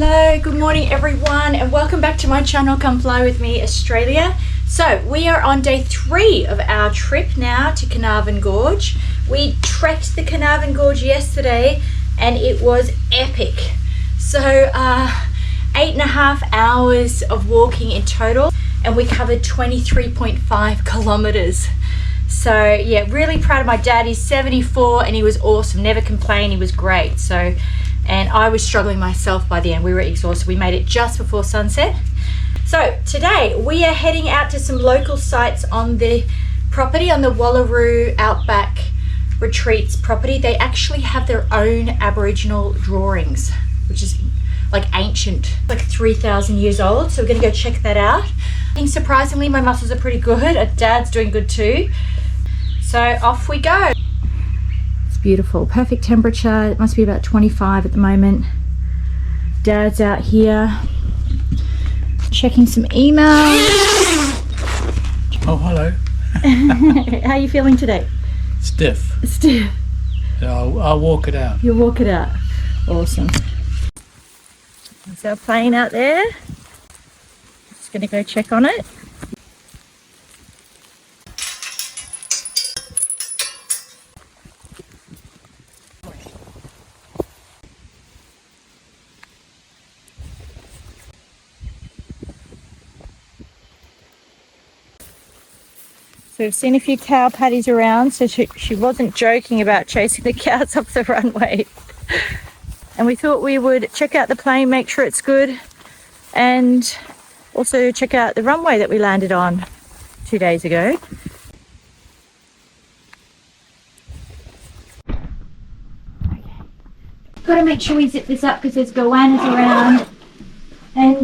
Hello, good morning everyone, and welcome back to my channel, Come Fly With Me Australia. So we are on day 3 of our trip now to Carnarvon Gorge. We trekked the Carnarvon Gorge yesterday and it was epic. So 8.5 hours of walking in total, and we covered 23.5 kilometers. So yeah, really proud of my dad. He's 74 and he was awesome, never complained, he was great. So, and I was struggling myself by the end. We were exhausted. We made it just before sunset. So today we are heading out to some local sites on the property, on the Wallaroo Outback Retreats property. They actually have their own Aboriginal drawings, which is like ancient, like 3,000 years old. So we're gonna go check that out. And surprisingly, my muscles are pretty good. Dad's doing good too. So off we go. Beautiful, perfect temperature. It must be about 25 at the moment. Dad's out here checking some emails. Oh, hello. How are you feeling today? Stiff. Stiff. I'll walk it out. You'll walk it out. Awesome. There's our plane out there. Just gonna go check on it. So we've seen a few cow patties around, so she wasn't joking about chasing the cows up the runway. And we thought we would check out the plane, make sure it's good, and also check out the runway that we landed on 2 days ago. Okay. Got to make sure we zip this up because there's goannas around, and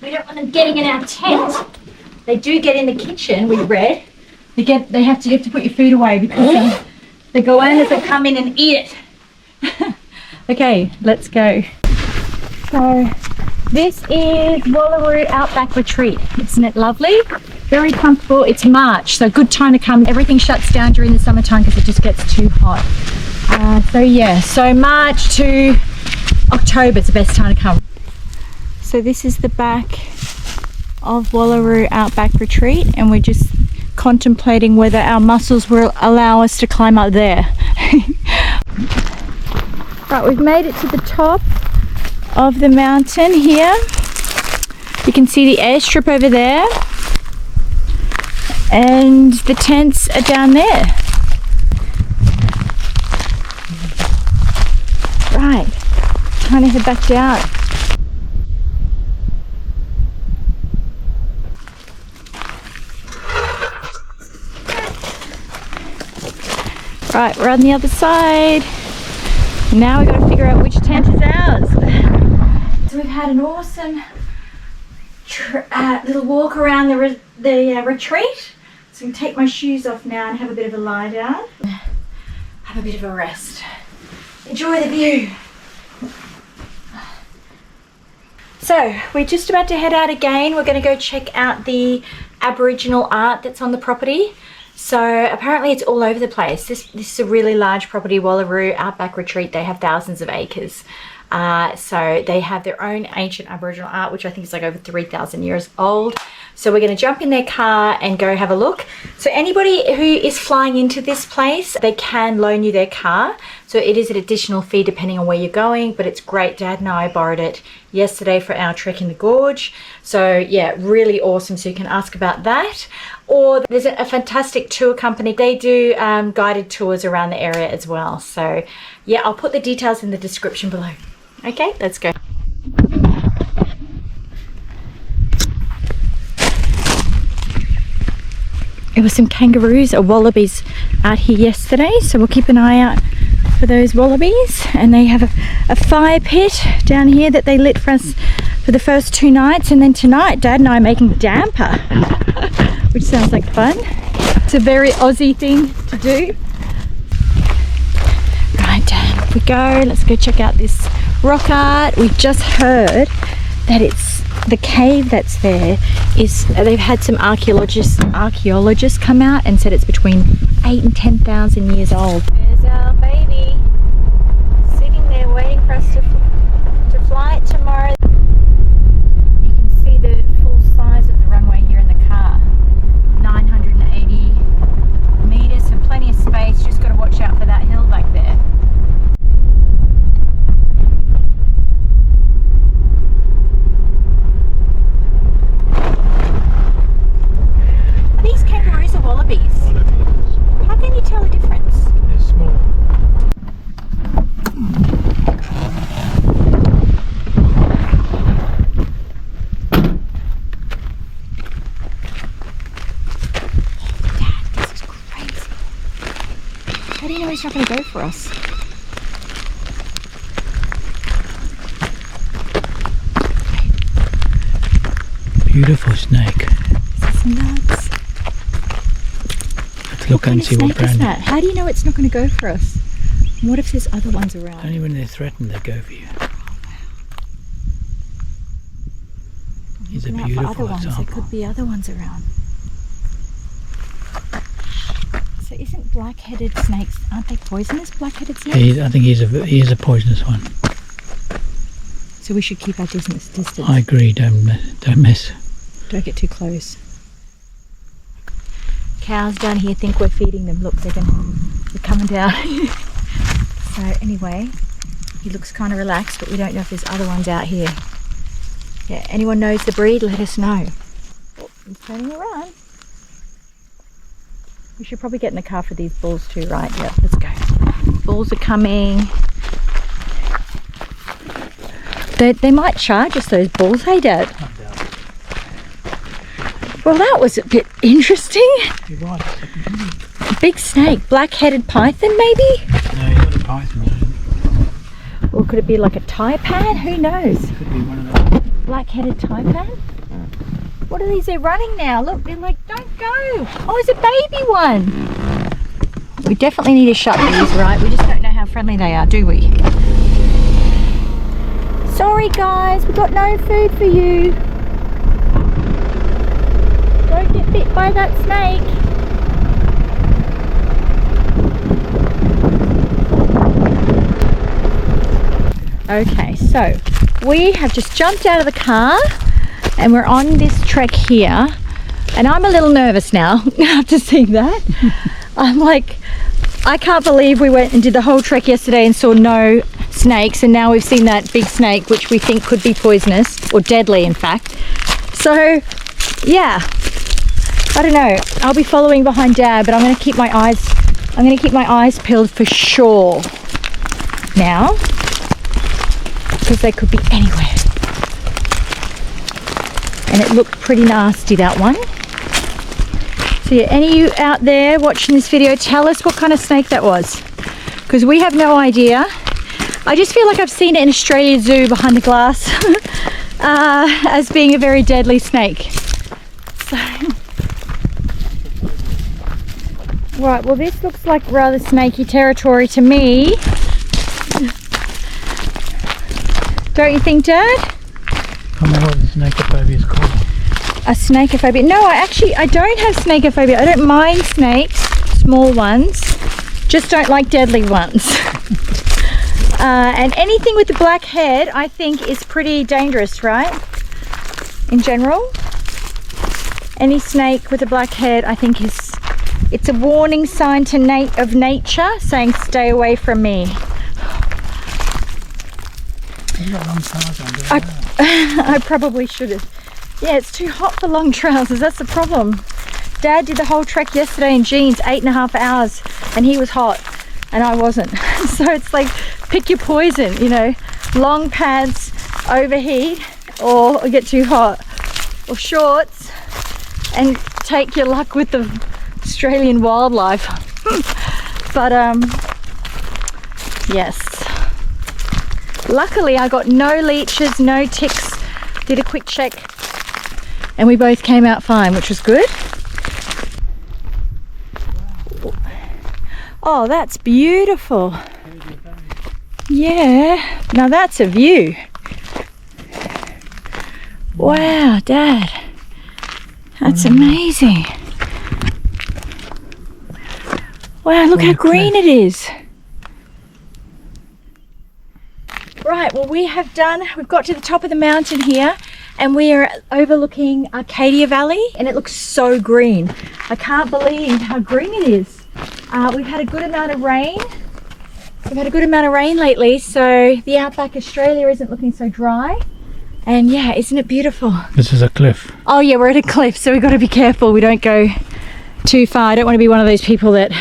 we don't want them getting in our tent. They do get in the kitchen, we read. You have to put your food away because the goannas will come in and eat it. Okay, let's go. So this is Wallaroo Outback Retreat. Isn't it lovely? Very comfortable. It's March, so good time to come. Everything shuts down during the summertime because it just gets too hot. So yeah, so March to October is the best time to come. So this is the back of Wallaroo Outback Retreat, and we're just contemplating whether our muscles will allow us to climb up there. Right, we've made it to the top of the mountain here. You can see the airstrip over there, and the tents are down there. Right, time to head back down. Right, we're on the other side. Now we've got to figure out which tent is ours. So we've had an awesome little walk around the retreat. So I'm going to take my shoes off now and have a bit of a lie down. Have a bit of a rest. Enjoy the view. So we're just about to head out again. We're going to go check out the Aboriginal art that's on the property. So apparently it's all over the place. This is a really large property, Wallaroo Outback Retreat. They have thousands of acres. So they have their own ancient Aboriginal art, which I think is like over 3,000 years old. So we're going to jump in their car and go have a look. So anybody who is flying into this place, they can loan you their car. So it is an additional fee depending on where you're going, but it's great. Dad and I borrowed it yesterday for our trek in the gorge. So yeah, really awesome. So you can ask about that. Or there's a fantastic tour company. They do guided tours around the area as well. So yeah, I'll put the details in the description below. Okay, let's go. There were some kangaroos or wallabies out here yesterday, so we'll keep an eye out for those wallabies. And they have a fire pit down here that they lit for us for the first 2 nights, and then tonight Dad and I are making damper, which sounds like fun. It's a very Aussie thing to do. Right, Dad, we go. Let's go check out this rock art. We just heard that it's the cave that's there is, they've had some archaeologists come out and said it's between 8,000 and 10,000 years old. There's our baby sitting there waiting for us to fly it tomorrow. he's not going to go for us. Beautiful snake. This is nuts. Let's look and see what brand. Is that? How do you know it's not going to go for us? What if there's other ones around? Only when they're threatened they go for you. He's a beautiful example. There could be other ones around. So isn't black-headed snakes, aren't they poisonous, black-headed snakes? I think he is a poisonous one. So we should keep our distance. I agree, don't mess. Don't get too close. Cows down here think we're feeding them. Look, they're coming down. So anyway, he looks kind of relaxed, but we don't know if there's other ones out here. Yeah, anyone knows the breed, let us know. Oh, he's turning around. We should probably get in the car for these bulls too, right? Yeah, let's go. Bulls are coming. They might charge us, those bulls, hey Dad? Well, that was a bit interesting. You're right. Big snake, black-headed python maybe? No, he's not a python. Or could it be like a taipan? Who knows? Could be one of those. Black-headed taipan? What are these? They're running now. Look, they're like, don't go. Oh, it's a baby one. We definitely need to shut these, right? We just don't know how friendly they are, do we? Sorry guys, we've got no food for you. Don't get bit by that snake. Okay, so we have just jumped out of the car and we're on this trek here, and I'm a little nervous now after seeing that. I'm like, I can't believe we went and did the whole trek yesterday and saw no snakes, and now we've seen that big snake which we think could be poisonous or deadly in fact. So yeah, I don't know, I'll be following behind Dad, but I'm going to keep my eyes peeled for sure now, because they could be anywhere. And it looked pretty nasty, that one. So yeah, any of you out there watching this video, tell us what kind of snake that was, because we have no idea. I just feel like I've seen it in Australia Zoo behind the glass as being a very deadly snake. So. Right, well this looks like rather snaky territory to me. Don't you think, Dad? I don't know what the snakeophobia is called. A snakeophobia? No, I don't have snakeophobia. I don't mind snakes, small ones. Just don't like deadly ones. And anything with the black head, I think, is pretty dangerous, right? In general. Any snake with a black head, I think it's a warning sign to of nature saying stay away from me. You got long trousers on, don't you? I probably should have. Yeah, it's too hot for long trousers, that's the problem. Dad did the whole trek yesterday in jeans, 8.5 hours, and he was hot and I wasn't. So it's like, pick your poison, you know, long pants, overheat, or get too hot, or shorts, and take your luck with the Australian wildlife. But yes, luckily I got no leeches, no ticks. Did a quick check and we both came out fine, which was good. Oh, that's beautiful. Yeah, now that's a view. Wow, Dad, that's amazing. Wow, look how green it is. Right, well we've got to the top of the mountain here and we are overlooking Arcadia Valley and it looks so green. I can't believe how green it is. We've had a good amount of rain. We've had a good amount of rain lately, so the Outback Australia isn't looking so dry. And yeah, isn't it beautiful? This is a cliff. Oh yeah, we're at a cliff, so we've got to be careful we don't go too far. I don't want to be one of those people that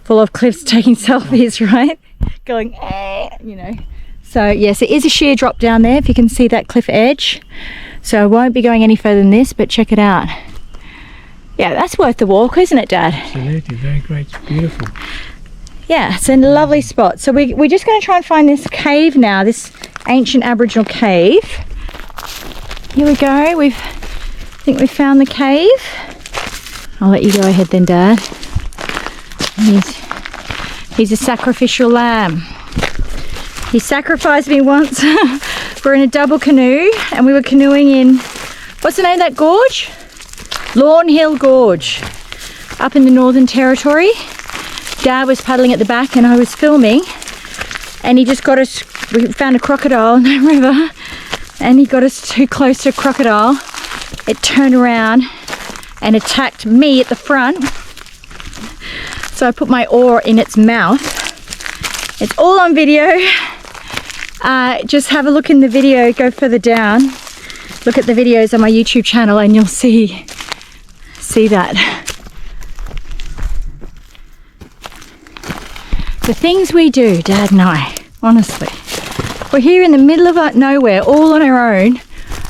fall off cliffs taking selfies, right? Going, you know. So yes, it is a sheer drop down there, if you can see that cliff edge. So I won't be going any further than this, but check it out. Yeah, that's worth the walk, isn't it, Dad? Absolutely, very great, it's beautiful. Yeah, it's a lovely spot. So we're just going to try and find this cave now, this ancient Aboriginal cave. Here we go. I think we found the cave. I'll let you go ahead then, Dad. He's a sacrificial lamb. He sacrificed me once. We're in a double canoe and we were canoeing in, what's the name of that gorge? Lawn Hill Gorge, up in the Northern Territory. Dad was paddling at the back and I was filming, and he just got us, we found a crocodile in the river and he got us too close to a crocodile. It turned around and attacked me at the front. So I put my oar in its mouth. It's all on video. Just have a look in the video, go further down. Look at the videos on my YouTube channel and you'll see that. The things we do, Dad and I, honestly. We're here in the middle of nowhere, all on our own,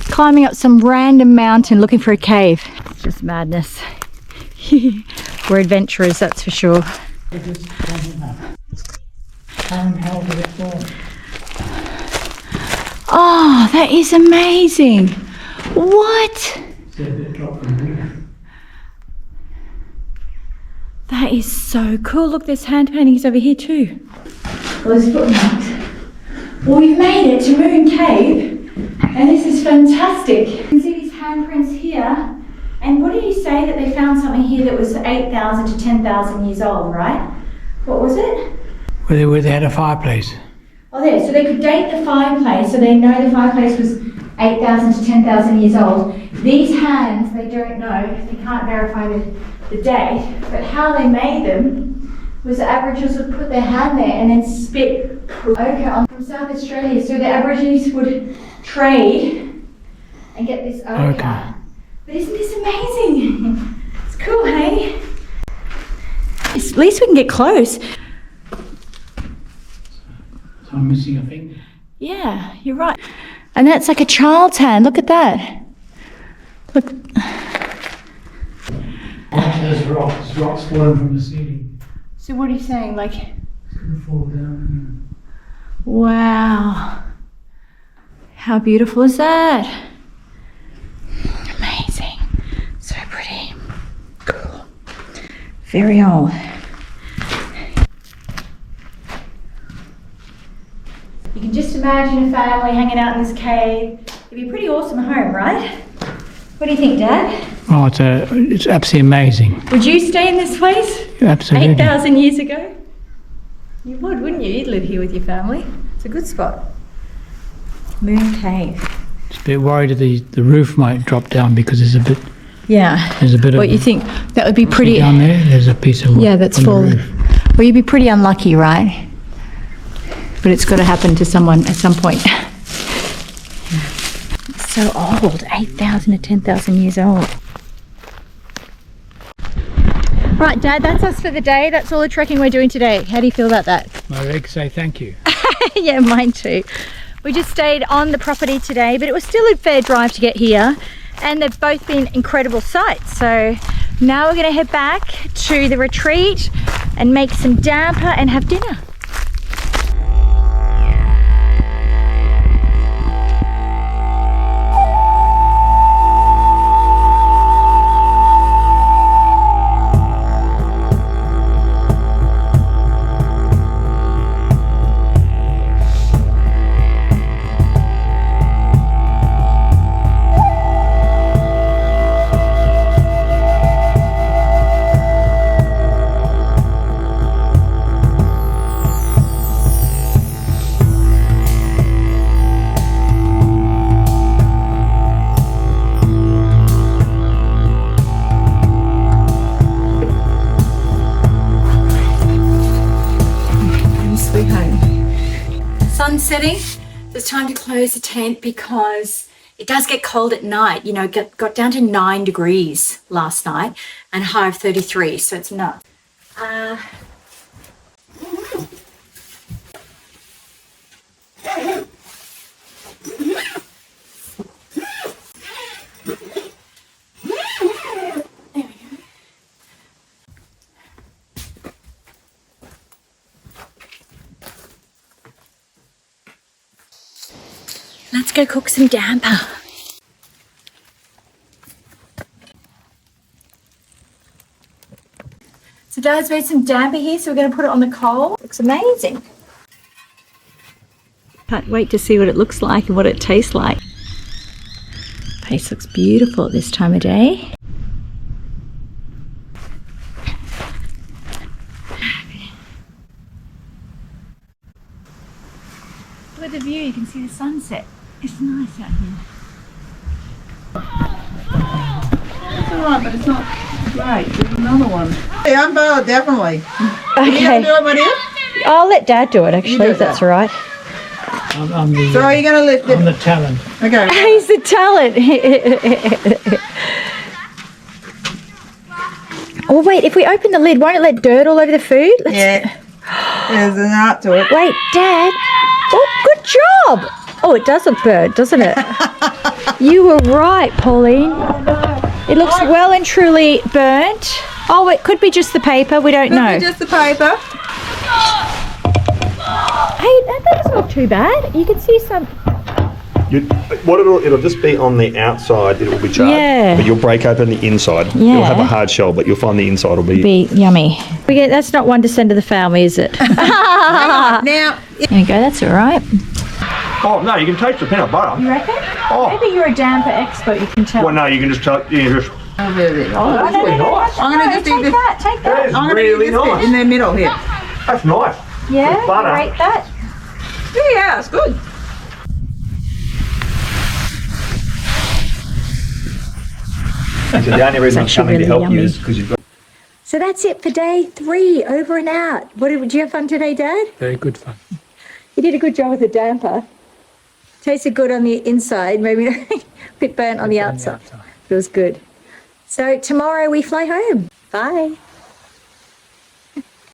climbing up some random mountain looking for a cave. It's just madness. We're adventurers, that's for sure. Oh, that is amazing. What? That is so cool. Look, there's hand paintings over here too. Well, there's footmarks. Well, we've made it to Moon Cave, and this is fantastic. You can see these handprints here. And what did you say that they found something here that was 8,000 to 10,000 years old, right? What was it? Where they had a fireplace. Oh, there. So they could date the fireplace, so they know the fireplace was 8,000 to 10,000 years old. These hands, they don't know. They can't verify the date. But how they made them was the Aborigines would put their hand there and then spit ochre from South Australia. So the Aborigines would trade and get this ochre. Okay. But isn't this amazing? It's cool, hey? At least we can get close. So I'm missing a finger. Yeah, you're right. And that's like a child's hand. Look at that. Look. Watch those rocks falling from the ceiling. So what are you saying? Like, It's going to fall down. wow. How beautiful is that? Amazing. So pretty. Cool. Very old. You can just imagine a family hanging out in this cave. It'd be a pretty awesome home, right? What do you think, Dad? Oh, it's absolutely amazing. Would you stay in this place? Absolutely. 8,000 years ago? You would, wouldn't you? You'd live here with your family. It's a good spot. Moon Cave. Just a bit worried that the roof might drop down because there's a bit. Yeah. There's a bit of. What you think? That would be pretty. Down there, there's a piece of. Yeah, that's on the fallen. roof. Well, you'd be pretty unlucky, right? But it's got to happen to someone at some point. It's so old, 8,000 to 10,000 years old. Right, Dad, that's us for the day. That's all the trekking we're doing today. How do you feel about that? My legs say thank you. Yeah, mine too. We just stayed on the property today, but it was still a fair drive to get here. And they've both been incredible sights. So now we're going to head back to the retreat and make some damper and have dinner. Sun's setting, so it's time to close the tent because it does get cold at night. You know, got down to 9 degrees last night and high of 33, so it's nuts. go cook some damper. So Dad's made some damper here, so we're going to put it on the coal. Looks amazing. Can't wait to see what it looks like and what it tastes like. Place looks beautiful at this time of day. Look at the view, you can see the sunset. It's nice out here. It's alright, but it's not great. There's another one. Yeah, I'm bored, definitely. Okay. Are you going to do it, my dear? I'll let Dad do it actually, do if that's that. all right. I'm the, So are you going to lift I'm it? the talent. Okay. He's the talent. Oh wait, if we open the lid, won't it let dirt all over the food? Yeah. There's an art to it. Wait, Dad. Oh, good job. Oh, it does look burnt, doesn't it? You were right, Pauline. It looks well and truly burnt. Oh, it could be just the paper. We don't know. Just the paper. Hey, that doesn't look too bad. You can see some. It'll just be on the outside. It will be charred. Yeah. But you'll break open the inside. Yeah. It'll have a hard shell, but you'll find the inside will be Yummy. That's not 1% of the family, is it? Now, There you go. That's all right. Oh no, you can taste the peanut butter. You reckon? Oh. Maybe you're a damper expert. You can tell. Well, no, you can just tell. You just. I'll do it. No, I'm going to just take eat this. that. Take that. That is I'm going to really eat this nice. bit in the middle here. That's nice. Yeah, With butter. rate that. Yeah, it's good. So the only reason I'm actually coming to really help you yummy. is because you've got. So that's it for day 3. Over and out. Did you have fun today, Dad? Very good fun. You did a good job with the damper. Tasted good on the inside, maybe a bit burnt on the outside. It was good. So tomorrow we fly home. Bye.